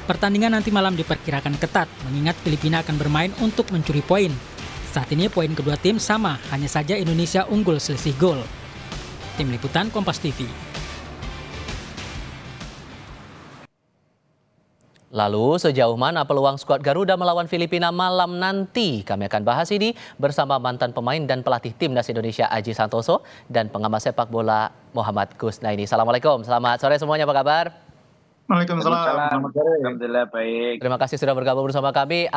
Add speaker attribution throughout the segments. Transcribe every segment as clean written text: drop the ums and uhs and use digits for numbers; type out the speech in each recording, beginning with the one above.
Speaker 1: Pertandingan nanti malam diperkirakan ketat, mengingat Filipina akan bermain untuk mencuri poin. Saat ini poin kedua tim sama, hanya saja Indonesia unggul selisih gol. Tim Liputan Kompas TV.
Speaker 2: Lalu sejauh mana peluang skuad Garuda melawan Filipina malam nanti? Kami akan bahas ini bersama mantan pemain dan pelatih Timnas Indonesia Aji Santoso dan pengamat sepak bola Muhammad Kusnaini. Assalamualaikum, selamat sore semuanya, apa kabar?
Speaker 3: Waalaikumsalam. Selamat sore. Alhamdulillah baik.
Speaker 2: Terima kasih sudah bergabung bersama kami.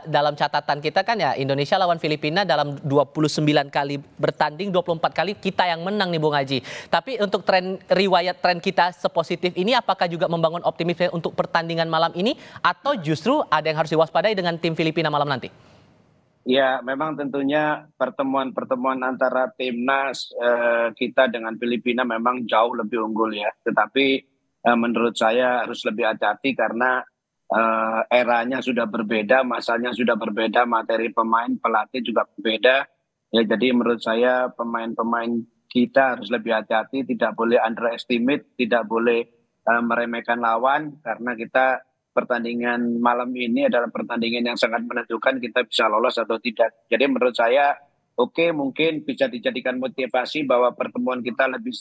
Speaker 2: Dalam catatan kita kan ya, Indonesia lawan Filipina dalam 29 kali bertanding, 24 kali kita yang menang nih Bung Haji. Tapi untuk riwayat tren kita sepositif ini, apakah juga membangun optimisme untuk pertandingan malam ini? Atau justru ada yang harus diwaspadai dengan tim Filipina malam nanti?
Speaker 3: Ya, memang tentunya pertemuan-pertemuan antara timnas kita dengan Filipina memang jauh lebih unggul ya. Tetapi menurut saya harus lebih hati-hati karena eranya sudah berbeda, masanya sudah berbeda, materi pemain, pelatih juga berbeda. Ya, jadi menurut saya pemain-pemain kita harus lebih hati-hati, tidak boleh underestimate, tidak boleh meremehkan lawan karena kita pertandingan malam ini adalah pertandingan yang sangat menentukan kita bisa lolos atau tidak. Jadi menurut saya oke, mungkin bisa dijadikan motivasi bahwa pertemuan kita lebih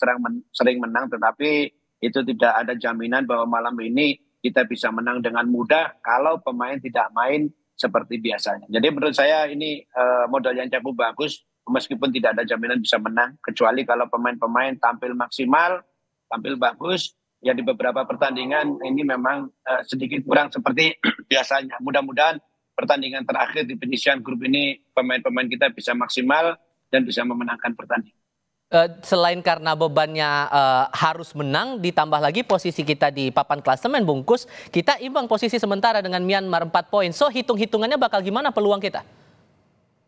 Speaker 3: sering menang, tetapi itu tidak ada jaminan bahwa malam ini kita bisa menang dengan mudah kalau pemain tidak main seperti biasanya. Jadi menurut saya ini modal yang cukup bagus meskipun tidak ada jaminan bisa menang, kecuali kalau pemain-pemain tampil maksimal, tampil bagus. Ya di beberapa pertandingan ini memang sedikit kurang seperti biasanya. Mudah-mudahan pertandingan terakhir di penyisihan grup ini pemain-pemain kita bisa maksimal dan bisa memenangkan pertandingan.
Speaker 2: Selain karena bebannya harus menang, ditambah lagi posisi kita di papan klasemen bungkus, kita imbang posisi sementara dengan Myanmar 4 poin. So hitung-hitungannya bakal gimana peluang kita?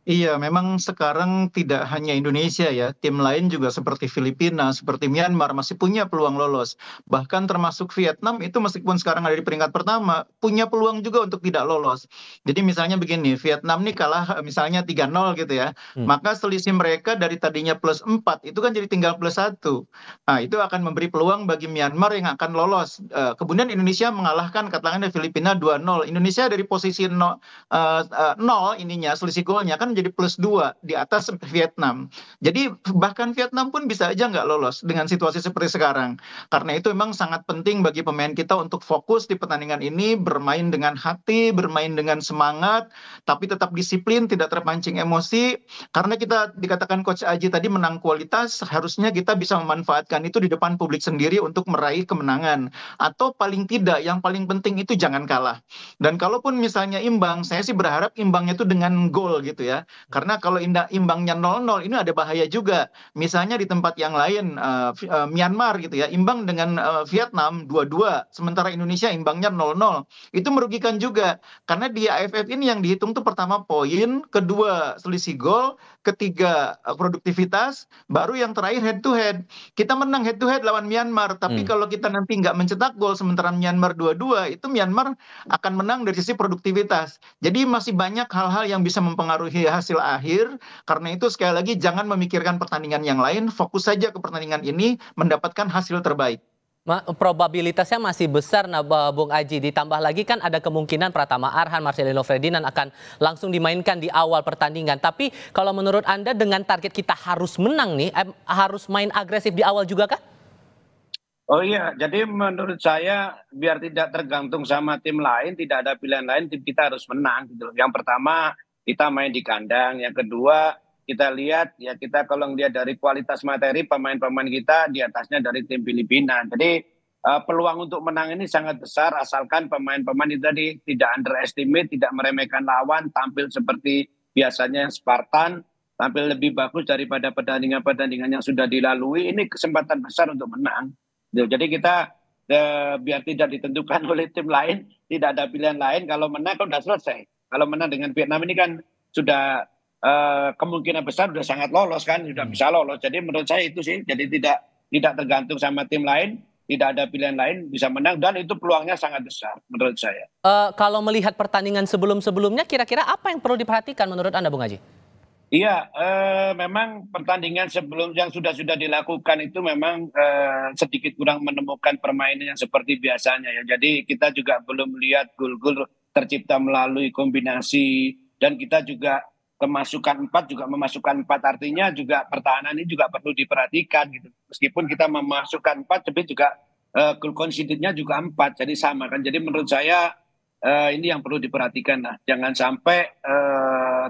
Speaker 4: Iya, memang sekarang tidak hanya Indonesia ya, tim lain juga seperti Filipina, seperti Myanmar masih punya peluang lolos. Bahkan termasuk Vietnam itu meskipun sekarang ada di peringkat pertama, punya peluang juga untuk tidak lolos. Jadi misalnya begini, Vietnam nih kalah misalnya 3-0 gitu ya, maka selisih mereka dari tadinya plus 4, itu kan jadi tinggal plus 1. Nah, itu akan memberi peluang bagi Myanmar yang akan lolos. Kemudian Indonesia mengalahkan katakanlah Filipina 2-0. Indonesia dari posisi 0 ininya, selisih golnya kan jadi plus 2 di atas Vietnam. Jadi bahkan Vietnam pun bisa aja nggak lolos dengan situasi seperti sekarang. Karena itu memang sangat penting bagi pemain kita untuk fokus di pertandingan ini, bermain dengan hati, bermain dengan semangat, tapi tetap disiplin, tidak terpancing emosi. Karena kita dikatakan Coach Aji tadi menang kualitas, harusnya kita bisa memanfaatkan itu di depan publik sendiri untuk meraih kemenangan. Atau paling tidak, yang paling penting itu jangan kalah. Dan kalaupun misalnya imbang, saya sih berharap imbangnya itu dengan gol gitu ya. Karena kalau imbangnya 0-0 ini ada bahaya juga. Misalnya di tempat yang lain Myanmar gitu ya, imbang dengan Vietnam 2-2, sementara Indonesia imbangnya 0-0. Itu merugikan juga. Karena di AFF ini yang dihitung tuh pertama poin, kedua selisih gol, ketiga produktivitas, baru yang terakhir head to head. Kita menang head to head lawan Myanmar, tapi kalau kita nanti nggak mencetak gol sementara Myanmar 2-2, itu Myanmar akan menang dari sisi produktivitas. Jadi masih banyak hal-hal yang bisa mempengaruhi hasil akhir. Karena itu sekali lagi jangan memikirkan pertandingan yang lain, fokus saja ke pertandingan ini mendapatkan hasil terbaik.
Speaker 2: Probabilitasnya masih besar Bung Aji, ditambah lagi kan ada kemungkinan Pratama Arhan, Marcelino Ferdinand akan langsung dimainkan di awal pertandingan. Tapi kalau menurut Anda dengan target kita harus menang nih, harus main agresif di awal juga kah?
Speaker 3: Oh iya, jadi menurut saya biar tidak tergantung sama tim lain, tidak ada pilihan lain, tim kita harus menang gitu. Yang pertama kita main di kandang, yang kedua kita lihat ya, kita kalau lihat dari kualitas materi pemain-pemain kita di atasnya dari tim Filipina. Jadi peluang untuk menang ini sangat besar asalkan pemain-pemain itu tadi tidak underestimate, tidak meremehkan lawan, tampil seperti biasanya yang Spartan, tampil lebih bagus daripada pertandingan-pertandingan yang sudah dilalui. Ini kesempatan besar untuk menang. Jadi kita biar tidak ditentukan oleh tim lain, tidak ada pilihan lain. Kalau menang kan sudah selesai. Kalau menang dengan Vietnam ini kan sudah kemungkinan besar sudah sangat lolos kan, sudah bisa lolos. Jadi menurut saya itu sih, jadi tidak tergantung sama tim lain, tidak ada pilihan lain, bisa menang dan itu peluangnya sangat besar menurut saya.
Speaker 2: Kalau melihat pertandingan sebelum-sebelumnya, kira-kira apa yang perlu diperhatikan menurut Anda, Bung Haji?
Speaker 3: Iya, memang pertandingan sebelum yang sudah dilakukan itu memang sedikit kurang menemukan permainan yang seperti biasanya ya. Jadi kita juga belum lihat gol-gol tercipta melalui kombinasi dan kita juga kemasukan 4 juga memasukkan 4 artinya juga pertahanan ini juga perlu diperhatikan gitu. Meskipun kita memasukkan 4 tapi juga goal conceded-nya juga 4 jadi sama kan. Jadi menurut saya ini yang perlu diperhatikan lah. Jangan sampai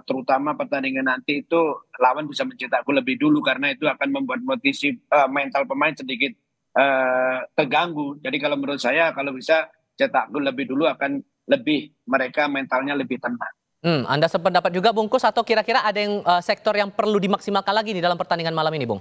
Speaker 3: terutama pertandingan nanti itu lawan bisa mencetak gol lebih dulu karena itu akan membuat motivasi mental pemain sedikit terganggu. Jadi kalau menurut saya kalau bisa cetak gol lebih dulu akan lebih mereka mentalnya lebih tenang.
Speaker 2: Anda sependapat juga Bungkus atau kira-kira ada yang sektor yang perlu dimaksimalkan lagi nih dalam pertandingan malam ini, Bung?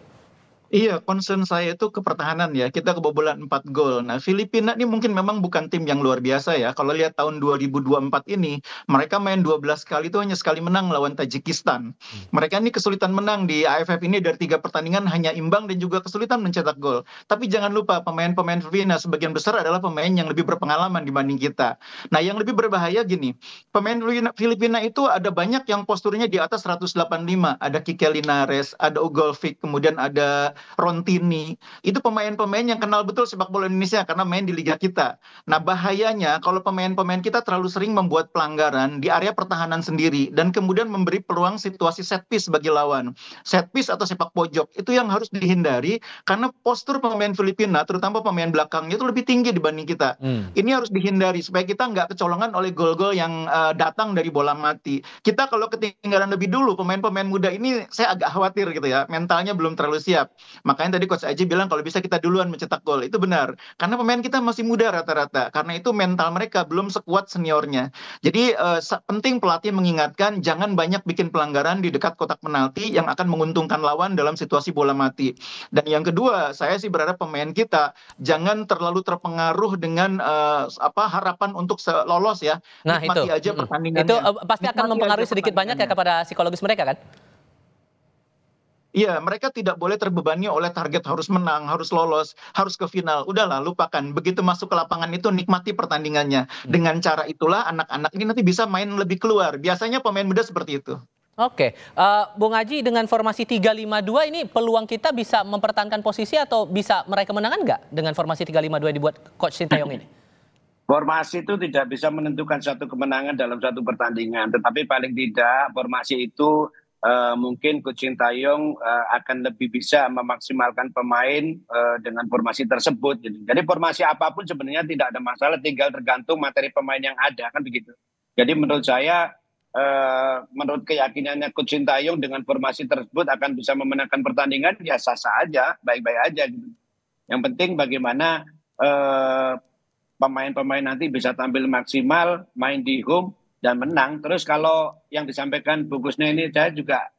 Speaker 4: Iya, concern saya itu ke pertahanan ya. Kita kebobolan 4 gol. Nah, Filipina ini mungkin memang bukan tim yang luar biasa ya. Kalau lihat tahun 2024 ini, mereka main 12 kali itu hanya sekali menang lawan Tajikistan. Mereka ini kesulitan menang di AFF ini dari 3 pertandingan hanya imbang dan juga kesulitan mencetak gol. Tapi jangan lupa pemain-pemain Filipina sebagian besar adalah pemain yang lebih berpengalaman dibanding kita. Nah, yang lebih berbahaya gini, pemain Filipina itu ada banyak yang posturnya di atas 185. Ada Kike Linares, ada Ugolvik, kemudian ada Rontini, itu pemain-pemain yang kenal betul sepak bola Indonesia karena main di liga kita. Nah, bahayanya kalau pemain-pemain kita terlalu sering membuat pelanggaran di area pertahanan sendiri dan kemudian memberi peluang situasi set piece bagi lawan. Set piece atau sepak pojok itu yang harus dihindari karena postur pemain Filipina, terutama pemain belakangnya itu lebih tinggi dibanding kita. Ini harus dihindari supaya kita nggak kecolongan oleh gol-gol yang datang dari bola mati. Kita kalau ketinggalan lebih dulu, pemain-pemain muda ini saya agak khawatir gitu ya, mentalnya belum terlalu siap. Makanya tadi Coach Aji bilang kalau bisa kita duluan mencetak gol. Itu benar. Karena pemain kita masih muda rata-rata. Karena itu mental mereka belum sekuat seniornya. Jadi penting pelatih mengingatkan jangan banyak bikin pelanggaran di dekat kotak penalti yang akan menguntungkan lawan dalam situasi bola mati. Dan yang kedua, saya sih berharap pemain kita jangan terlalu terpengaruh dengan harapan untuk lolos ya.
Speaker 2: Nah,
Speaker 4: Nikmati
Speaker 2: itu.
Speaker 4: aja pertandingannya.
Speaker 2: Itu pasti akan
Speaker 4: Nikmati
Speaker 2: mempengaruhi
Speaker 4: aja
Speaker 2: sedikit banyak ya
Speaker 4: pertandingannya.
Speaker 2: kepada psikologis mereka kan?
Speaker 4: Iya, mereka tidak boleh terbebani oleh target harus menang, harus lolos, harus ke final. Udahlah, lupakan. Begitu masuk ke lapangan itu nikmati pertandingannya. Dengan cara itulah anak-anak ini nanti bisa main lebih keluar. Biasanya pemain muda seperti itu.
Speaker 2: Oke, Bung Haji dengan formasi 3-5-2 ini peluang kita bisa mempertahankan posisi atau bisa meraih kemenangan nggak dengan formasi 3-5-2 yang dibuat Coach Sintayong ini?
Speaker 3: Formasi itu tidak bisa menentukan satu kemenangan dalam satu pertandingan, tetapi paling tidak formasi itu mungkin Coach Sintayong akan lebih bisa memaksimalkan pemain dengan formasi tersebut. Jadi formasi apapun sebenarnya tidak ada masalah, tinggal tergantung materi pemain yang ada kan begitu. Jadi menurut saya, menurut keyakinannya Coach Sintayong dengan formasi tersebut akan bisa memenangkan pertandingan, ya sah-sah aja, baik-baik aja gitu. Yang penting bagaimana pemain-pemain nanti bisa tampil maksimal, main di home dan menang. Terus kalau yang disampaikan Bungkusnya ini saya juga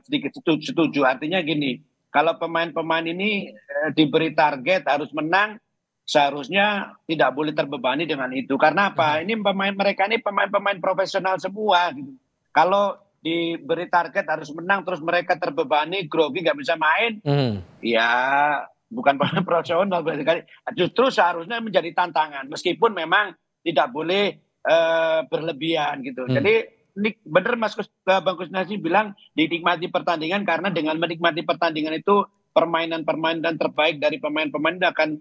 Speaker 3: sedikit setuju. Artinya gini, kalau pemain-pemain ini diberi target harus menang, seharusnya tidak boleh terbebani dengan itu. Karena apa? Ini mereka ini pemain-pemain profesional semua. Gitu. Kalau diberi target harus menang, terus mereka terbebani, grogi, nggak bisa main, ya bukan pemain profesional. Justru seharusnya menjadi tantangan, meskipun memang tidak boleh berlebihan gitu. Jadi benar Bang Kusnasi bilang dinikmati pertandingan, karena dengan menikmati pertandingan itu permainan-permainan terbaik dari pemain-pemain akan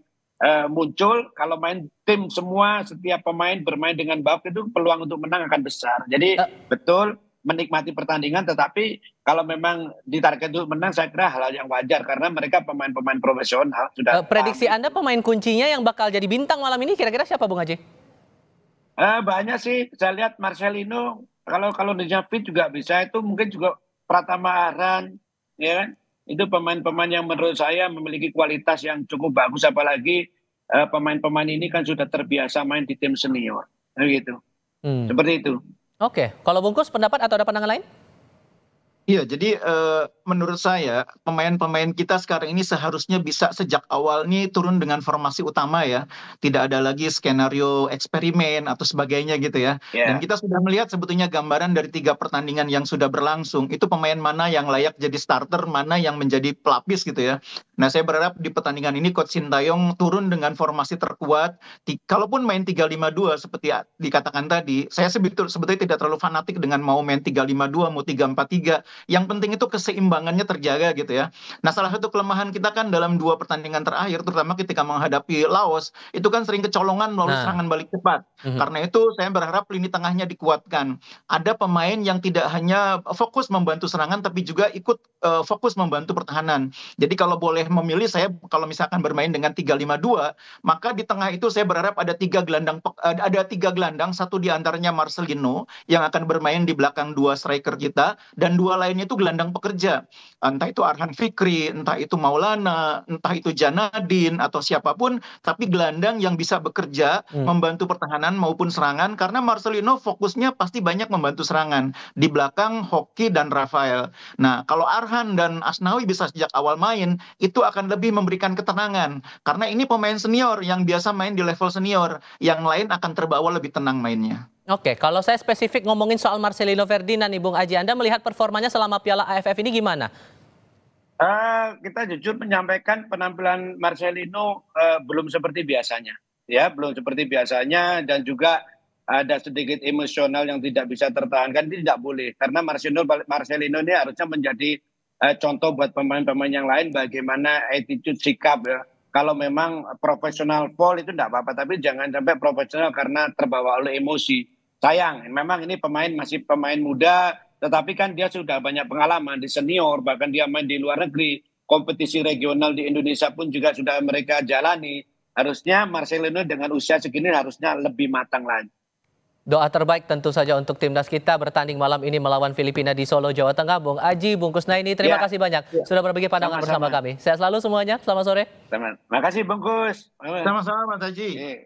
Speaker 3: muncul. Kalau main tim semua, setiap pemain bermain dengan baik, itu peluang untuk menang akan besar. Jadi betul menikmati pertandingan, tetapi kalau memang ditarget untuk menang, saya kira hal yang wajar karena mereka pemain-pemain profesional. Sudah
Speaker 2: prediksi Anda pemain kuncinya yang bakal jadi bintang malam ini kira-kira siapa Bung Haji?
Speaker 3: Banyak sih, saya lihat Marcelino kalau dia fit juga bisa, itu mungkin juga Pratama Aran, ya kan? Itu pemain-pemain yang menurut saya memiliki kualitas yang cukup bagus, apalagi pemain-pemain ini kan sudah terbiasa main di tim senior, gitu. Seperti itu.
Speaker 2: Oke, kalau Bungkus pendapat atau ada pandangan lain?
Speaker 4: Iya, jadi menurut saya pemain-pemain kita sekarang ini seharusnya bisa sejak awal nih turun dengan formasi utama ya. Tidak ada lagi skenario eksperimen atau sebagainya gitu ya. Dan kita sudah melihat sebetulnya gambaran dari 3 pertandingan yang sudah berlangsung. Itu pemain mana yang layak jadi starter, mana yang menjadi pelapis gitu ya. Nah, saya berharap di pertandingan ini Coach Sintayong turun dengan formasi terkuat. Kalaupun main 3-5-2 seperti dikatakan tadi, saya sebetulnya tidak terlalu fanatik dengan mau main 3-5-2, mau 3-4-3. Yang penting itu keseimbangannya terjaga gitu ya. Nah, salah satu kelemahan kita kan dalam 2 pertandingan terakhir, terutama ketika menghadapi Laos, itu kan sering kecolongan melalui
Speaker 2: Nah,
Speaker 4: serangan balik cepat. Karena itu saya berharap lini tengahnya dikuatkan. Ada pemain yang tidak hanya fokus membantu serangan, tapi juga ikut fokus membantu pertahanan. Jadi kalau boleh memilih, saya kalau misalkan bermain dengan 3-5-2, maka di tengah itu saya berharap ada tiga gelandang, satu di antaranya Marcelino yang akan bermain di belakang 2 striker kita, dan 2 lainnya itu gelandang pekerja. Entah itu Arhan Fikri, entah itu Maulana, entah itu Janadin atau siapapun, tapi gelandang yang bisa bekerja membantu pertahanan maupun serangan, karena Marcelino fokusnya pasti banyak membantu serangan. Di belakang Hoki dan Rafael. Nah, kalau Arhan dan Asnawi bisa sejak awal main, itu akan lebih memberikan ketenangan. Karena ini pemain senior yang biasa main di level senior. Yang lain akan terbawa lebih tenang mainnya.
Speaker 2: Oke, kalau saya spesifik ngomongin soal Marcelino Ferdinand nih Bung Aji, Anda melihat performanya selama Piala AFF ini gimana?
Speaker 3: Kita jujur menyampaikan penampilan Marcelino belum seperti biasanya. Ya, belum seperti biasanya, dan juga ada sedikit emosional yang tidak bisa tertahankan. Ini tidak boleh, karena Marcelino ini harusnya menjadi contoh buat pemain-pemain yang lain bagaimana attitude, sikap ya. Kalau memang profesional foul itu tidak apa-apa, tapi jangan sampai profesional karena terbawa oleh emosi. Sayang, memang ini masih pemain muda, tetapi kan dia sudah banyak pengalaman di senior, bahkan dia main di luar negeri, kompetisi regional di Indonesia pun juga sudah mereka jalani. Harusnya Marcelino dengan usia segini harusnya lebih matang lagi.
Speaker 2: Doa terbaik tentu saja untuk timnas kita bertanding malam ini melawan Filipina di Solo, Jawa Tengah. Bung Aji, Bung Kusnaini, terima kasih banyak sudah berbagi pandangan bersama kami. Sehat selalu semuanya, selamat sore.
Speaker 3: Terima kasih Bungkus.
Speaker 4: Sama-sama Mas Haji.